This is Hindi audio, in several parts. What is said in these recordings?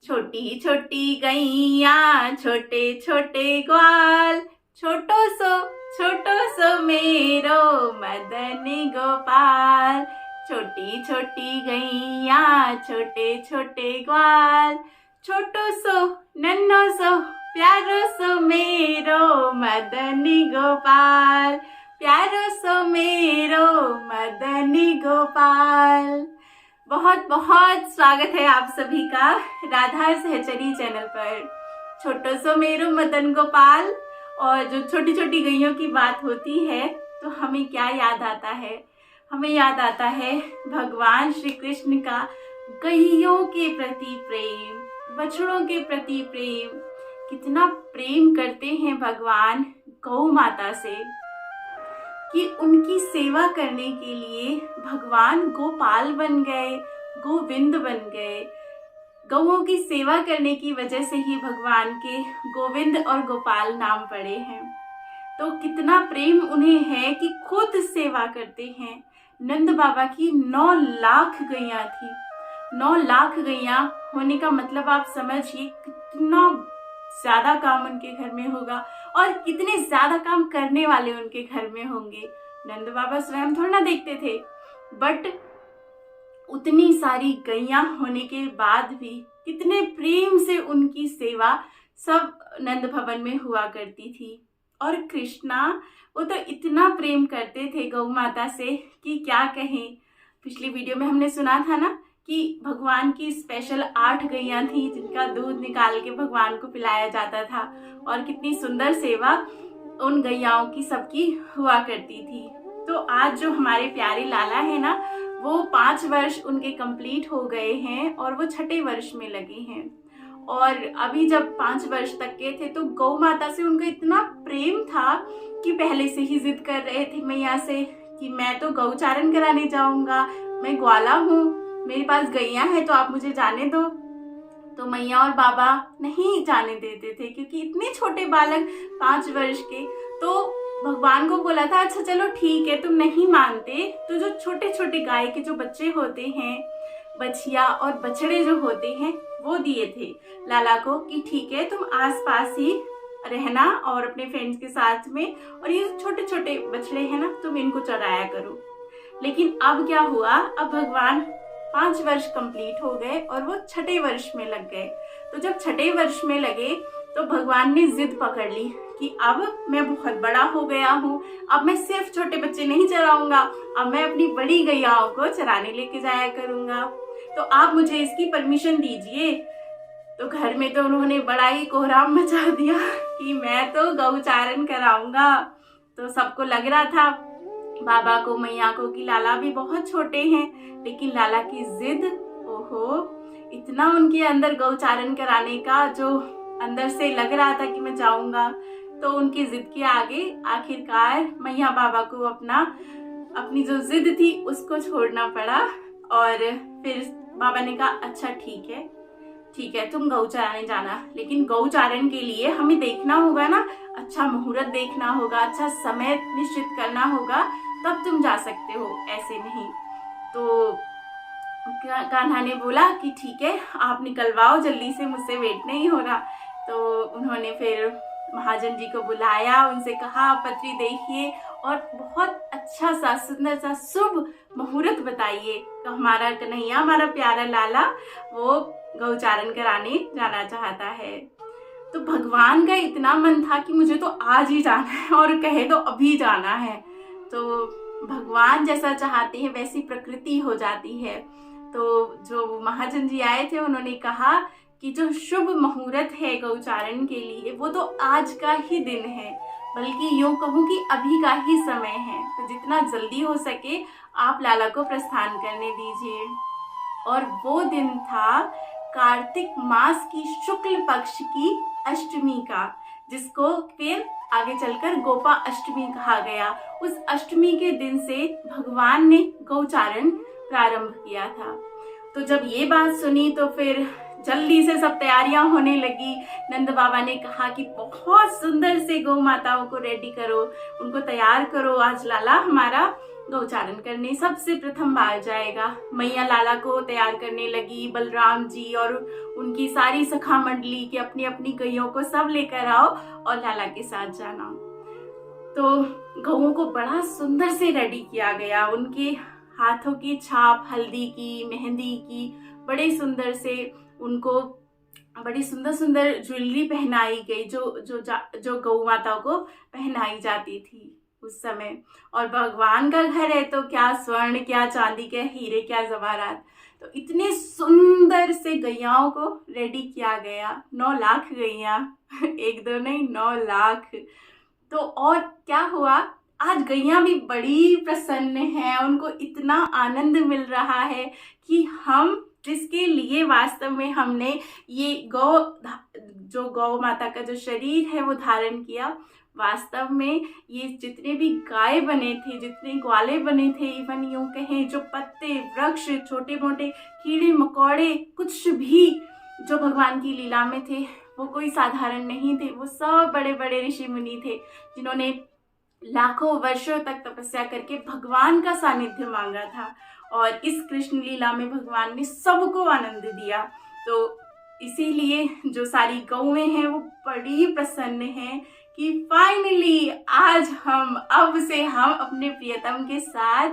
छोटी छोटी गैया छोटे छोटे ग्वाल, छोटो सो मेरो मदन गोपाल। छोटी छोटी गैया छोटे छोटे ग्वाल, छोटो सो नन्नो सो प्यारो सो मेरो मदन गोपाल, प्यारो सो मेरो मदन गोपाल। बहुत बहुत स्वागत है आप सभी का राधा सहचरी चैनल पर। छोटो सो मेरो मदन गोपाल। और जो छोटी छोटी गैयों की बात होती है तो हमें क्या याद आता है? हमें याद आता है भगवान श्री कृष्ण का गैयों के प्रति प्रेम, बछड़ों के प्रति प्रेम। कितना प्रेम करते हैं भगवान गौ माता से कि उनकी सेवा करने के लिए भगवान गोपाल बन गए, गोविंद बन गए। गौओं की सेवा करने की वजह से ही भगवान के गोविंद और गोपाल नाम पड़े हैं। तो कितना प्रेम उन्हें है कि खुद सेवा करते हैं। नंद बाबा की 9 लाख गैया थी। 9 लाख गैया होने का मतलब आप समझिए कितना ज्यादा काम उनके घर में होगा और कितने ज्यादा काम करने वाले उनके घर में होंगे। नंद बाबा स्वयं थोड़ा ना देखते थे, बट उतनी सारी गैया होने के बाद भी कितने प्रेम से उनकी सेवा सब नंद भवन में हुआ करती थी। और कृष्णा वो तो इतना प्रेम करते थे गौ माता से कि क्या कहें। पिछली वीडियो में हमने सुना था ना कि भगवान की स्पेशल 8 गैया थी जिनका दूध निकाल के भगवान को पिलाया जाता था और कितनी सुंदर सेवा उन गैयाओं की सबकी हुआ करती थी। तो आज जो हमारे प्यारे लाला है ना, वो 5 वर्ष उनके कंप्लीट हो गए हैं और वो 6ठे वर्ष में लगे हैं। और अभी जब 5 वर्ष तक के थे तो गौ माता से उनका इतना प्रेम था कि पहले से ही जिद कर रहे थे मैया से कि मैं तो गौचारण कराने जाऊंगा, मैं ग्वाला हूँ, मेरे पास गैया है तो आप मुझे जाने दो। तो मैया और बाबा नहीं जाने देते थे क्योंकि इतने छोटे बालक 5 वर्ष के। तो भगवान को बोला था अच्छा चलो ठीक है, तुम नहीं मानते तो जो छोटे छोटे गाय के जो बच्चे होते हैं, बछिया और बछड़े जो होते हैं, वो दिए थे लाला को कि ठीक है तुम आसपास ही रहना और अपने फ्रेंड्स के साथ में, और ये छोटे छोटे बछड़े हैं ना तुम इनको चराया करो। लेकिन अब क्या हुआ, अब भगवान 5 वर्ष कंप्लीट हो गए और वो 6ठे वर्ष में लग गए। तो जब 6ठे वर्ष में लगे तो भगवान ने जिद पकड़ ली कि अब मैं बहुत बड़ा हो गया हूँ, अब मैं सिर्फ छोटे बच्चे नहीं चराऊंगा, अब मैं अपनी बड़ी गैयाओं को चराने लेके जाया करूंगा, तो आप मुझे इसकी परमिशन दीजिए। तो घर में तो उन्होंने बड़ा ही कोहराम मचा दिया कि मैं तो गौचारण कराऊंगा। तो सबको लग रहा था, बाबा को मैया को, कि लाला भी बहुत छोटे हैं, लेकिन लाला की जिद, ओहो, इतना उनके अंदर गौचारण कराने का जो अंदर से लग रहा था कि मैं जाऊंगा, तो उनकी जिद के आगे आखिरकार मैया बाबा को अपनी जो जिद थी उसको छोड़ना पड़ा। और फिर बाबा ने कहा अच्छा ठीक है तुम गौचारण जाना, लेकिन गौचारण के लिए हमें देखना होगा ना, अच्छा मुहूर्त देखना होगा, अच्छा समय निश्चित करना होगा, तब तुम जा सकते हो, ऐसे नहीं। तो कान्हा ने बोला कि ठीक है आप निकलवाओ जल्दी से, मुझसे वेट नहीं हो रहा। तो उन्होंने फिर महाजन जी को बुलाया, उनसे कहा पत्री देखिए और बहुत अच्छा सा सुंदर सा शुभ मुहूर्त बताइए, तो हमारा कन्हैया, हमारा प्यारा लाला वो गौचारण कराने जाना चाहता है। तो भगवान का इतना मन था कि मुझे तो आज ही जाना है और कहे तो अभी जाना है। तो भगवान जैसा चाहते हैं वैसी प्रकृति हो जाती है। तो जो महाजन जी आए थे उन्होंने कहा कि जो शुभ मुहूर्त है गौचारण के लिए वो तो आज का ही दिन है, बल्कि यूं कहूँ कि अभी का ही समय है, तो जितना जल्दी हो सके आप लाला को प्रस्थान करने दीजिए। और वो दिन था कार्तिक मास की शुक्ल पक्ष की अष्टमी का, जिसको फिर आगे चलकर गोपा अष्टमी कहा गया। उस अष्टमी के दिन से भगवान ने गौचारण प्रारंभ किया था। तो जब ये बात सुनी तो फिर जल्दी से सब तैयारियां होने लगी। नंद बाबा ने कहा कि बहुत सुंदर से गौ माताओं को रेडी करो, उनको तैयार करो, आज लाला हमारा गौचारण करने सबसे प्रथम बार जाएगा। मैया लाला को तैयार करने लगी। बलराम जी और उनकी सारी सखा मंडली के अपनी अपनी गैयों को सब लेकर आओ और लाला के साथ जाना। तो गौओं को बड़ा सुंदर से रेडी किया गया। उनके हाथों की छाप हल्दी की, मेहंदी की, बड़े सुंदर से उनको बड़ी सुंदर सुंदर ज्वेलरी पहनाई गई जो गौ माताओं को पहनाई जाती थी उस समय। और भगवान का घर है तो क्या स्वर्ण, क्या चांदी, क्या हीरे, क्या जवाहरात। तो इतने सुंदर से गैयाओं को रेडी किया गया। 9 लाख गैया, एक दो नहीं 9 लाख। तो और क्या हुआ, आज गैया भी बड़ी प्रसन्न हैं। उनको इतना आनंद मिल रहा है कि हम जिसके लिए वास्तव में हमने ये जो गौ माता का जो शरीर है वो धारण किया, वास्तव में ये जितने भी गाय बने थे, जितने ग्वाले बने थे, इवन यूं कहें जो पत्ते, वृक्ष, छोटे मोटे कीड़े मकोड़े, कुछ भी जो भगवान की लीला में थे वो कोई साधारण नहीं थे। वो सब बड़े बड़े ऋषि मुनि थे जिन्होंने लाखों वर्षों तक तपस्या करके भगवान का सानिध्य मांगा था। और इस कृष्ण लीला में भगवान ने सबको आनंद दिया। तो इसीलिए जो सारी गौएं हैं वो बड़ी प्रसन्न हैं कि फाइनली आज हम अपने प्रियतम के साथ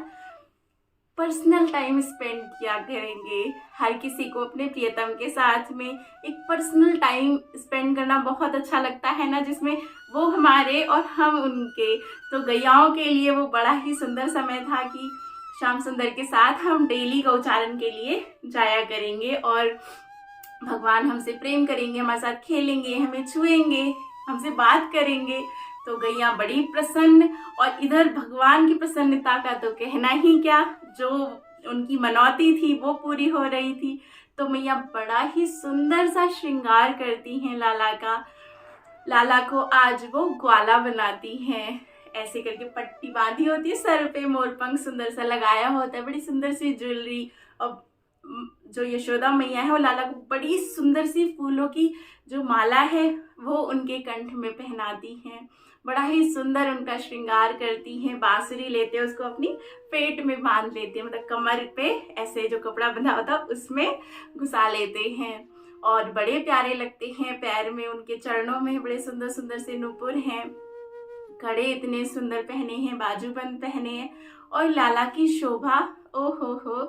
पर्सनल टाइम स्पेंड किया करेंगे। हर किसी को अपने प्रियतम के साथ में एक पर्सनल टाइम स्पेंड करना बहुत अच्छा लगता है ना, जिसमें वो हमारे और हम उनके। तो गैयाओं के लिए वो बड़ा ही सुंदर समय था कि श्याम सुंदर के साथ हम डेली गौचारण के लिए जाया करेंगे और भगवान हमसे प्रेम करेंगे, हमारे साथ खेलेंगे, हमें छुएंगे, हमसे बात करेंगे। तो गैया बड़ी प्रसन्न। और इधर भगवान की प्रसन्नता का तो कहना ही क्या, जो उनकी मनौती थी वो पूरी हो रही थी। तो मैया बड़ा ही सुंदर सा श्रृंगार करती हैं लाला का। लाला को आज वो ग्वाला बनाती हैं, ऐसे करके पट्टी बांधी होती है, सर पे मोरपंख सुंदर सा लगाया होता है, बड़ी सुंदर सी ज्वेलरी। और जो यशोदा मैया है वो लाला को बड़ी सुंदर सी फूलों की जो माला है वो उनके कंठ में पहनाती हैं। बड़ा ही सुंदर उनका श्रृंगार करती हैं। बांसुरी लेते हैं, उसको अपनी पेट में बांध लेते हैं, मतलब कमर पे ऐसे जो कपड़ा बंधा होता है उसमें घुसा लेते हैं और बड़े प्यारे लगते हैं। पैर में, उनके चरणों में बड़े सुंदर सुंदर से नुपुर हैं, कड़े इतने सुंदर पहने हैं, बाजूबंद पहने हैं। और लाला की शोभा, ओ हो,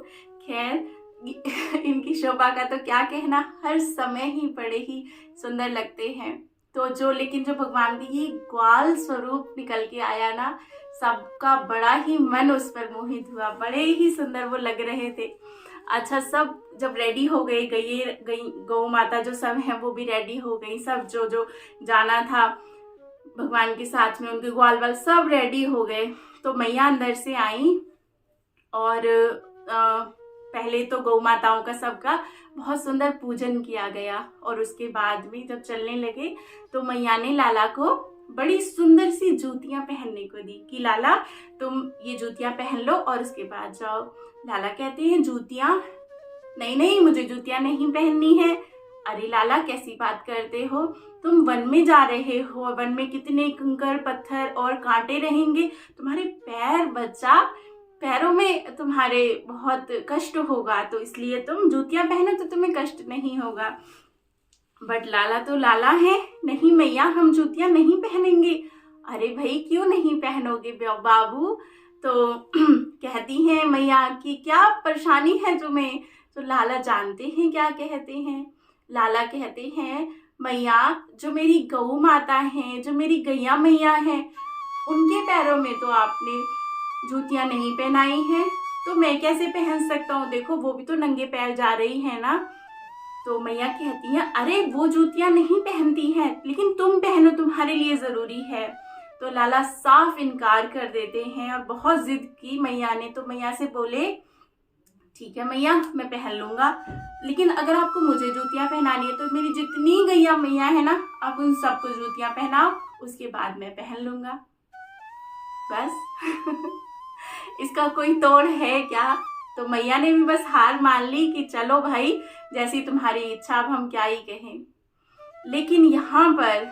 खैर इनकी शोभा का तो क्या कहना, हर समय ही बड़े ही सुंदर लगते हैं। तो लेकिन जो भगवान की ये ग्वाल स्वरूप निकल के आया ना, सबका बड़ा ही मन उस पर मोहित हुआ। बड़े ही सुंदर वो लग रहे थे। अच्छा, सब जब रेडी हो गई, गौ माता जो सब है वो भी रेडी हो गई। सब जो जाना था भगवान के साथ में, उनके ग्वाल वाल सब रेडी हो गए। तो मैया अंदर से आई और पहले तो गौ माताओं का सबका बहुत सुंदर पूजन किया गया। और उसके बाद में जब चलने लगे तो मैया ने लाला को बड़ी सुंदर सी जूतियां पहनने को दी कि लाला तुम ये जूतियां पहन लो और उसके बाद जाओ। लाला कहते हैं जूतियां? नहीं, मुझे जूतियां नहीं पहननी है। अरे लाला कैसी बात करते हो, तुम वन में जा रहे हो, वन में कितने कंकर पत्थर और कांटे रहेंगे, तुम्हारे पैर बच्चा, पैरों में तुम्हारे बहुत कष्ट होगा, तो इसलिए तुम जूतियां पहनो तो तुम्हें कष्ट नहीं होगा। बट लाला तो लाला है, नहीं मैया हम जूतियां नहीं पहनेंगे। अरे भाई क्यों नहीं पहनोगे बाबू? तो कहती हैं मैया कि क्या परेशानी है तुम्हें? तो लाला जानते हैं क्या कहते हैं। लाला कहते हैं मैया जो मेरी गौ माता हैं, जो मेरी गैया मैया हैं, उनके पैरों में तो आपने जूतियां नहीं पहनाई हैं, तो मैं कैसे पहन सकता हूँ? देखो वो भी तो नंगे पैर जा रही है ना। तो मैया कहती हैं अरे वो जूतियां नहीं पहनती हैं, लेकिन तुम पहनो, तुम्हारे लिए जरूरी है। तो लाला साफ इनकार कर देते हैं और बहुत जिद की मैया ने। तो मैया से बोले ठीक है मैया मैं पहन लूंगा, लेकिन अगर आपको मुझे जूतियां पहनानी है तो मेरी जितनी गैया मैया है ना, आप उन सबको जूतियां पहनाओ, उसके बाद मैं पहन लूंगा। बस इसका कोई तोड़ है क्या? तो मैया ने भी बस हार मान ली कि चलो भाई जैसी तुम्हारी इच्छा, अब हम क्या ही कहें। लेकिन यहाँ पर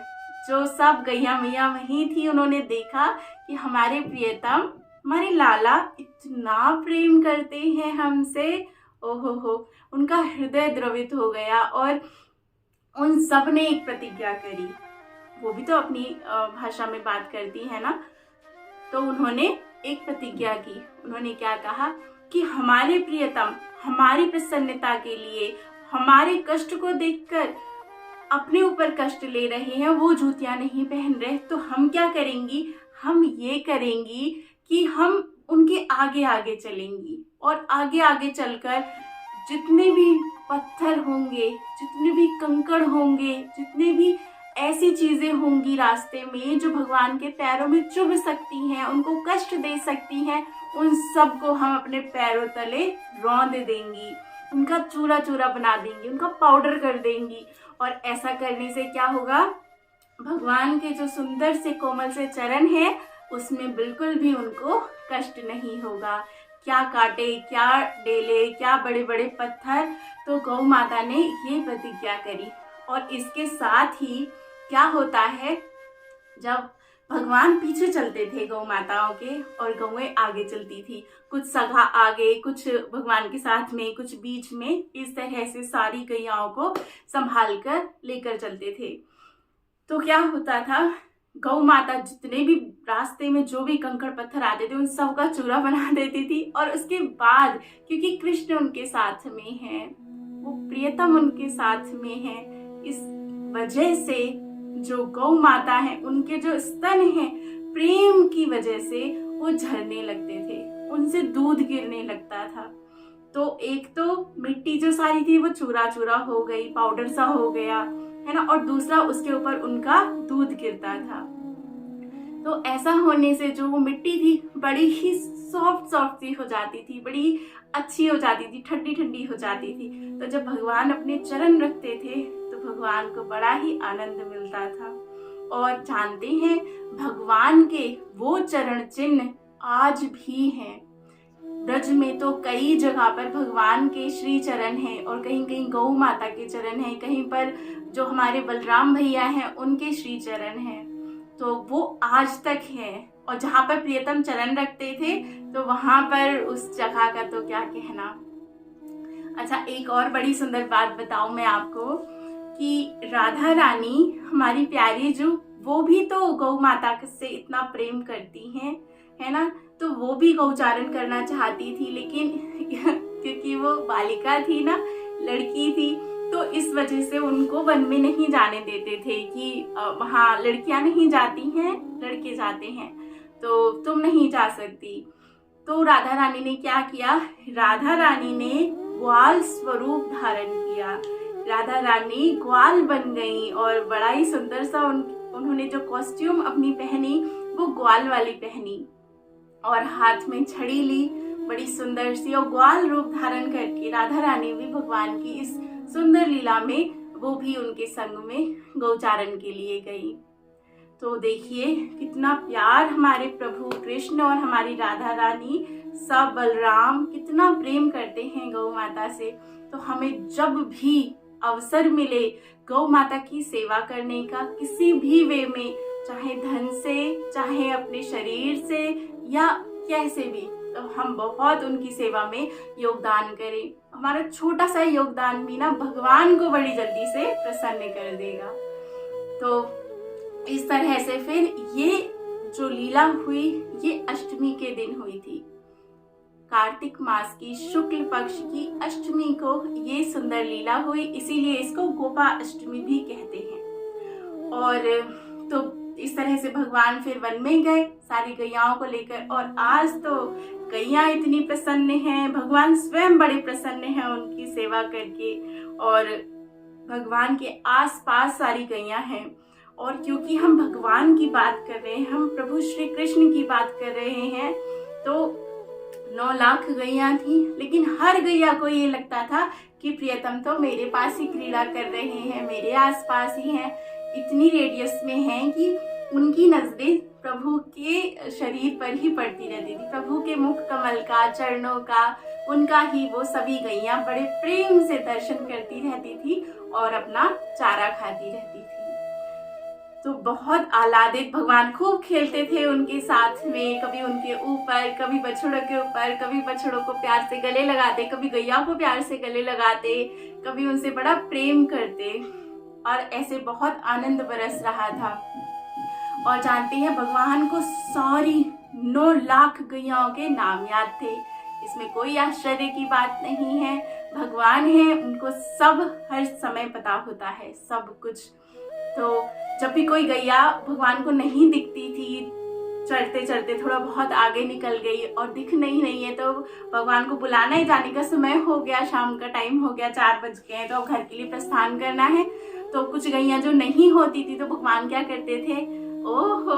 जो सब गैया मैया वहीं थी, उन्होंने देखा कि हमारे प्रियतम हमारे लाला इतना प्रेम करते हैं हमसे, ओहो हो। उनका हृदय द्रवित हो गया और उन सब ने एक प्रतिज्ञा करी। वो भी तो अपनी भाषा में बात करती है ना। तो उन्होंने एक प्रतिज्ञा की। उन्होंने क्या कहा कि हमारे प्रियतम हमारी प्रसन्नता के लिए, हमारे कष्ट को देखकर अपने ऊपर कष्ट ले रहे हैं, वो जूतियां नहीं पहन रहे, तो हम क्या करेंगी, हम ये करेंगी कि हम उनके आगे आगे चलेंगी और आगे आगे चलकर जितने भी पत्थर होंगे, जितने भी कंकड़ होंगे, जितने भी ऐसी चीजें होंगी रास्ते में जो भगवान के पैरों में चुभ सकती हैं, उनको कष्ट दे सकती हैं, उन सब को हम अपने पैरों तले रौंद देंगी, उनका चूरा चूरा बना देंगी, उनका पाउडर कर देंगी। और ऐसा करने से क्या होगा, भगवान के जो सुंदर से कोमल से चरण है उसमें बिल्कुल भी उनको कष्ट नहीं होगा। क्या कांटे, क्या डेले, क्या बड़े बड़े पत्थर। तो गौ माता ने ये प्रतिज्ञा करी। और इसके साथ ही क्या होता है, जब भगवान पीछे चलते थे गौ माताओं के और गौएं आगे चलती थी, कुछ सगा आगे, कुछ भगवान के साथ में, कुछ बीच में, इस तरह से सारी गैयाओं को संभाल कर लेकर चलते थे। तो क्या होता था, गौ माता जितने भी रास्ते में जो भी कंकड़ पत्थर आते थे उन सब का चूरा बना देती थी। और उसके बाद क्योंकि कृष्ण उनके साथ में है, वो प्रियतम उनके साथ में है, इस वजह से जो गौ माता है उनके जो स्तन हैं प्रेम की वजह से वो झरने लगते थे, उनसे दूध गिरने लगता था। तो एक तो मिट्टी जो सारी थी वो चूरा चूरा हो गई, पाउडर सा हो गया, है ना, और दूसरा उसके ऊपर उनका दूध गिरता था। तो ऐसा होने से जो वो मिट्टी थी बड़ी ही सॉफ्ट सॉफ्ट सी हो जाती थी, बड़ी अच्छी हो जाती थी, ठंडी ठंडी हो जाती थी। तो जब भगवान अपने चरण रखते थे तो भगवान को बड़ा ही आनंद मिलता था। और जानते हैं, भगवान के वो चरण चिन्ह आज भी हैं। ब्रज में तो कई जगह पर भगवान के श्री चरण हैं और कहीं कहीं गौ माता के चरण हैं, कहीं पर जो हमारे बलराम भैया हैं उनके श्री चरण हैं। तो वो आज तक है। और जहाँ पर प्रियतम चरण रखते थे तो वहां पर उस जगह का तो क्या कहना। अच्छा, एक और बड़ी सुंदर बात बताऊं मैं आपको कि राधा रानी हमारी प्यारी जो, वो भी तो गौ माता से इतना प्रेम करती हैं, है ना। तो वो भी गौचारण करना चाहती थी, लेकिन क्योंकि वो बालिका थी ना, लड़की थी, तो इस वजह से उनको वन में नहीं जाने देते थे कि वहाँ लड़कियां नहीं जाती हैं, लड़के जाते हैं, तो तुम नहीं जा सकती। तो राधा रानी ने क्या किया, राधा रानी ने ग्वाल स्वरूप धारण किया। राधा रानी ग्वाल बन गई और बड़ा ही सुंदर सा उन्होंने जो कॉस्ट्यूम अपनी पहनी वो ग्वाल वाली पहनी और हाथ में छड़ी ली, बड़ी सुंदर सी, और ग्वाल रूप धारण करके राधा रानी भी भगवान की इस सुंदर लीला में वो भी उनके संग में गौचारण के लिए गई। तो देखिए कितना प्यार हमारे प्रभु कृष्ण और हमारी राधा रानी, सब बलराम कितना प्रेम करते हैं गौ माता से। तो हमें जब भी अवसर मिले गौ माता की सेवा करने का, किसी भी वे में, चाहे धन से, चाहे अपने शरीर से या कैसे भी, तो हम बहुत उनकी सेवा में योगदान करें। हमारा छोटा सा योगदान भी ना भगवान को बड़ी जल्दी से प्रसन्न कर देगा। तो इस तरह से फिर ये जो लीला हुई ये अष्टमी के दिन हुई थी। कार्तिक मास की शुक्ल पक्ष की अष्टमी को ये सुंदर लीला हुई, इसीलिए इसको गोपा अष्टमी भी कहते हैं। और तो इस तरह से भगवान फिर वन में गए सारी गैयाओं को लेकर, और आज तो गैया इतनी प्रसन्न हैं, भगवान स्वयं बड़े प्रसन्न हैं उनकी सेवा करके। और भगवान के आसपास सारी गैया हैं। और क्योंकि हम भगवान की बात कर रहे हैं, हम प्रभु श्री कृष्ण की बात कर रहे हैं, तो 9 लाख गैया थी, लेकिन हर गैया को ये लगता था कि प्रियतम तो मेरे पास ही क्रीड़ा कर रहे हैं, मेरे आसपास ही हैं। इतनी रेडियस में हैं कि उनकी नजरें प्रभु के शरीर पर ही पड़ती रहती थी, प्रभु के मुख कमल का, चरणों का, उनका ही वो सभी गैया बड़े प्रेम से दर्शन करती रहती थी और अपना चारा खाती रहती थी। तो बहुत आह्लादित भगवान खूब खेलते थे उनके साथ में, कभी उनके ऊपर, कभी बछड़ों के ऊपर, कभी बछड़ों को प्यार से गले लगाते, कभी गैया को प्यार से गले लगाते, कभी उनसे बड़ा प्रेम करते और ऐसे बहुत आनंद बरस रहा था। और जानते हैं भगवान को सारी 9 लाख गैयाओं के नाम याद थे। इसमें कोई आश्चर्य की बात नहीं है, भगवान है, उनको सब हर समय पता होता है सब कुछ। तो जब भी कोई गैया भगवान को नहीं दिखती थी, चढ़ते चढ़ते थोड़ा बहुत आगे निकल गई और दिख नहीं रही है, तो भगवान को बुलाना ही जाने का समय हो गया, शाम का टाइम हो गया, 4 बज गए हैं, तो अब घर के लिए प्रस्थान करना है। तो कुछ गैया जो नहीं होती थी तो भगवान क्या करते थे, ओहो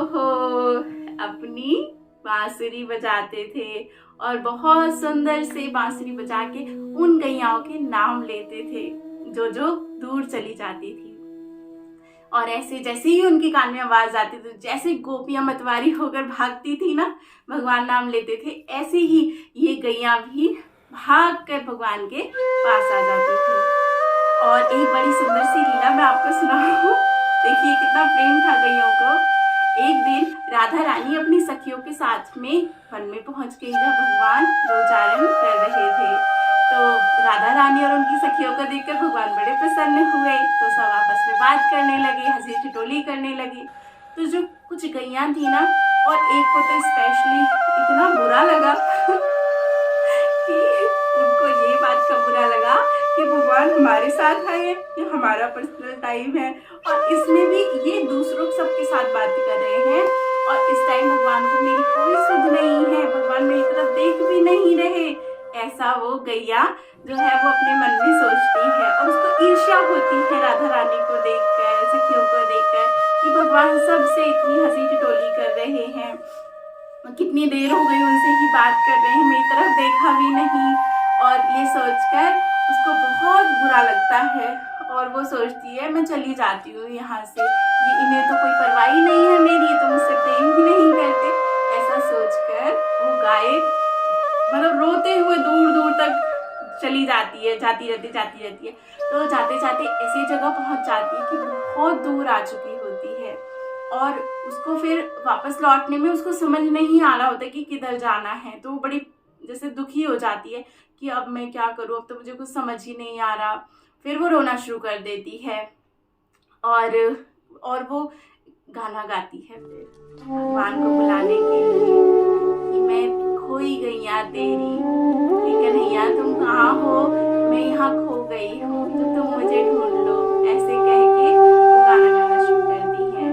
अपनी बांसुरी बजाते थे और बहुत सुंदर से बांसुरी बजा के उन गैयाओं के नाम लेते थे जो जो दूर चली जाती थी। और ऐसे जैसे ही उनके कान में आवाज आती थी, जैसे गोपियां मतवारी होकर भागती थी ना, भगवान नाम लेते थे, ऐसे ही ये गैया भी भागकर भगवान के पास आ जाती थी। और एक बड़ी सुंदर सी लीला मैं आपको सुनाऊं। देखिए कितना प्रेम था गैयों को। एक दिन राधा रानी अपनी सखियों के साथ में वन में पहुंच गई जब भगवान गोचारण कर रहे थे। तो राधा रानी और उनकी सखियों को देखकर भगवान बड़े प्रसन्न हुए, तो सब आपस में बात करने लगे, हंसी ठिठोली करने लगे। तो जो कुछ गैया थी ना, और एक को तो स्पेशली इतना बुरा लगा कि उनको ये बात का बुरा लगा कि भगवान हमारे साथ आए, ये हमारा पर्सनल टाइम है और इसमें भी ये दूसरों सबके साथ बातें कर रहे हैं और इस टाइम भगवान को मेरी कोई सुध नहीं है, भगवान मेरी तरफ देख भी नहीं रहे। ऐसा वो गैया जो है वो अपने मन में सोचती है और उसको ईर्ष्या होती है राधा रानी को देखकर, सखियों को देखकर कि भगवान सबसे इतनी हंसी ठिठोली कर रहे हैं, कितनी देर हो गई उनसे ही बात कर रहे हैं, मेरी तरफ देखा भी नहीं। और ये सोचकर उसको बहुत बुरा लगता है और वो सोचती है मैं चली जाती हूँ यहाँ से, ये इन्हें तो कोई परवाह ही नहीं है मेरी, ये तो मुझसे प्रेम ही नहीं करते। ऐसा सोचकर वो गाय मतलब रोते हुए दूर दूर तक चली जाती है, जाती रहती है। तो जाते जाते ऐसी जगह पहुंच जाती है कि बहुत दूर आ चुकी होती है और उसको फिर वापस लौटने में उसको समझ नहीं आ रहा होता कि किधर जाना है। तो वो बड़ी जैसे दुखी हो जाती है कि अब मैं क्या करूँ, अब तो मुझे कुछ समझ ही नहीं आ रहा। फिर वो रोना शुरू कर देती है और वो गाना गाती है फिर भगवान को बुलाने के लिए कि मैं खोई गैया तेरी, कन्हैया तुम कहाँ हो, मैं यहाँ खो गई हूँ तो तुम मुझे ढूंढ लो, ऐसे कह के वो गाना गाना शुरू करती है।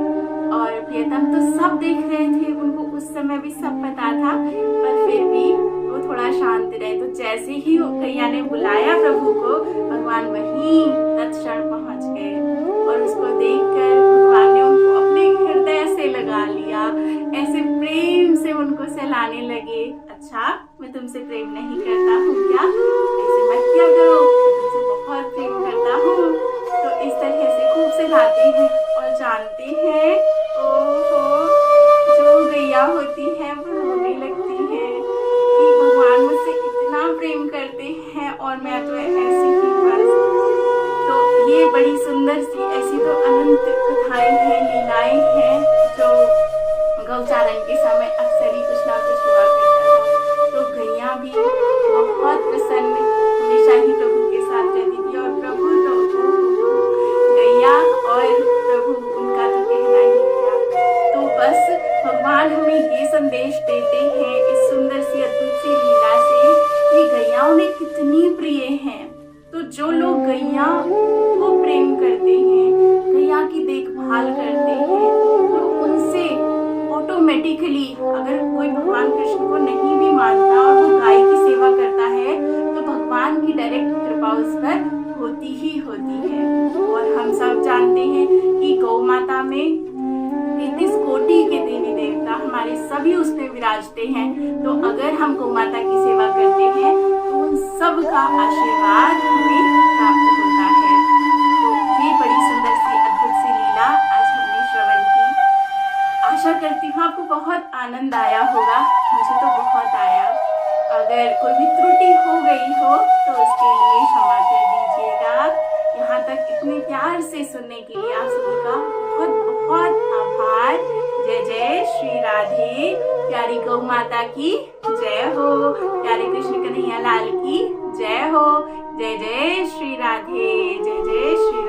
और प्रियतम तो सब देख रहे थे, उनको उस समय भी सब पता था, पर फिर भी वो थोड़ा शांत रहे। तो जैसे ही गैया ने बुलाया प्रभु को, भगवान वहीं तत्क्षण पहुंच गए और उसको देखकर भगवान ने उनको अपने हृदय से लगा लिया, ऐसे प्रेम से उनको सहलाने लगे। अच्छा मैं तुमसे प्रेम नहीं करता हूँ क्या, ऐसे मत किया करो, मैं तुमसे बहुत प्रेम करता हूँ। तो इस तरह से खूब सहलाते हैं और जानते हैं ओहो जो गैया होती है वो रोने लगती है कि भगवान मुझसे इतना प्रेम करते हैं और मैं तो ऐसी ही बस। तो ये बड़ी सुंदर सी ऐसी तो अनंत कथाएं हैं, लीलाएं हैं जो गौचारण के समय अक्सर ही कुछ ना कुछ हुआ करता था। तो गैया भी बहुत प्रसन्न हमेशा ही प्रभु के साथ रहती थी और प्रभु तो गैया और प्रभु उनका तो कहना ही क्या। तो बस भगवान हमें ये संदेश देते हैं इस सुंदर सी अद्भुत सी लीला से कि गैया उन्हें कितनी प्रिय हैं। तो जो लोग गैया को प्रेम करते हैं, गैया की देखभाल करते हैं, तो उनसे ऑटोमेटिकली अगर कोई भगवान कृष्ण को नहीं भी मानता और वो गाय की सेवा करता है तो भगवान की डायरेक्ट कृपा उस पर होती ही होती है। और हम सब जानते हैं कि गौ माता में 33 कोटि के देवी देवता हमारे सभी उसमें विराजते हैं। तो अगर हम गौ माता की सेवा करते हैं तो उन सब का आशीर्वाद हमें प्राप्त होता है। तो ये बड़ी सुंदर सी अद्भुत सी लीला आज हमने श्रवण की। आशा करती हूँ आपको बहुत आनंद आया होगा, मुझे तो बहुत आया। अगर कोई भी त्रुटि हो गई हो तो उसके लिए क्षमा कर दीजिएगा। यहाँ तक इतने प्यार से सुनने के लिए आप सभी का बहुत बहुत प्यार। जय जय श्री राधे। प्यारी गौ माता की जय हो। प्यारे कृष्ण कन्हैया लाल की जय हो। जय जय श्री राधे। जय जय श्री